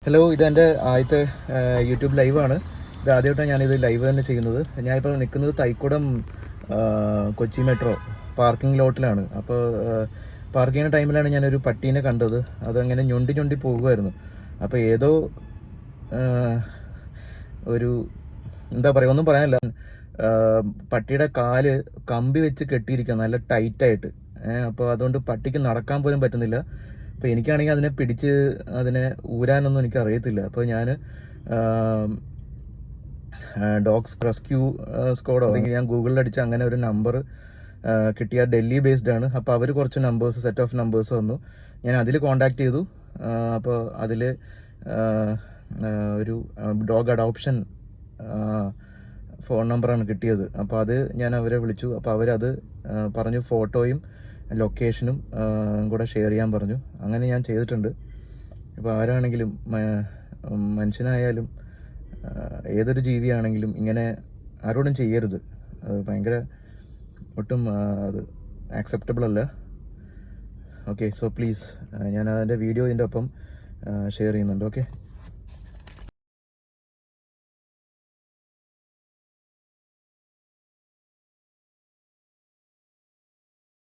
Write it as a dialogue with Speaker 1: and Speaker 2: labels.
Speaker 1: Hello, ഇതെൻ്റെ ആദ്യത്തെ YouTube ലൈവാണ്. ഇത് ആദ്യമായിട്ടാണ് ഞാനിത് ലൈവ് തന്നെ ചെയ്യുന്നത്. ഞാനിപ്പോൾ നിൽക്കുന്നത് തൈക്കുടം കൊച്ചി മെട്രോ പാർക്കിംഗ് ലോട്ടിലാണ്. അപ്പോൾ പാർക്ക് ചെയ്യുന്ന ടൈമിലാണ് ഞാനൊരു പട്ടീനെ കണ്ടത്. അതങ്ങനെ ഞൊണ്ടി പോകുമായിരുന്നു. അപ്പോൾ ഏതോ ഒരു എന്താ പറയുക, ഒന്നും പറയാനില്ല. പട്ടിയുടെ കാല് കമ്പി വെച്ച് കെട്ടിയിരിക്കുക നല്ല ടൈറ്റായിട്ട്. അപ്പോൾ അതുകൊണ്ട് പട്ടിക്ക് നടക്കാൻ പോലും പറ്റുന്നില്ല. അപ്പോൾ എനിക്കാണെങ്കിൽ അതിനെ പിടിച്ച് അതിനെ ഊരാനൊന്നും എനിക്ക് അറിയത്തില്ല. അപ്പോൾ ഞാൻ ഡോഗ്സ് റെസ്ക്യൂ സ്ക്വാഡോ അല്ലെങ്കിൽ ഞാൻ ഗൂഗിളിൽ അടിച്ച് അങ്ങനെ ഒരു നമ്പർ കിട്ടിയ ഡൽഹി ബേസ്ഡ് ആണ്. അപ്പോൾ അവർ കുറച്ച് നമ്പേഴ്സ്, സെറ്റ് ഓഫ് നമ്പേഴ്സ് വന്നു. ഞാൻ അതിൽ കോണ്ടാക്ട് ചെയ്തു. അപ്പോൾ അതിൽ ഒരു ഡോഗ് അഡോപ്ഷൻ ഫോൺ നമ്പറാണ് കിട്ടിയത്. അപ്പോൾ അത് ഞാൻ അവരെ വിളിച്ചു. അപ്പോൾ അവരത് പറഞ്ഞു, ഫോട്ടോയും ലൊക്കേഷനും കൂടെ ഷെയർ ചെയ്യാൻ പറഞ്ഞു. അങ്ങനെ ഞാൻ ചെയ്തിട്ടുണ്ട്. ഇപ്പോൾ ആരാണെങ്കിലും, മനുഷ്യനായാലും ഏതൊരു ജീവിയാണെങ്കിലും ഇങ്ങനെ ആരോടും ചെയ്യരുത്. അത് ഭയങ്കര ഒട്ടും അത് ആക്സെപ്റ്റബിൾ അല്ല. ഓക്കെ, സോ പ്ലീസ്, ഞാൻ അതിൻ്റെ വീഡിയോ ഇതിൻ്റെ ഒപ്പം ഷെയർ ചെയ്യുന്നുണ്ട്. ഓക്കെ.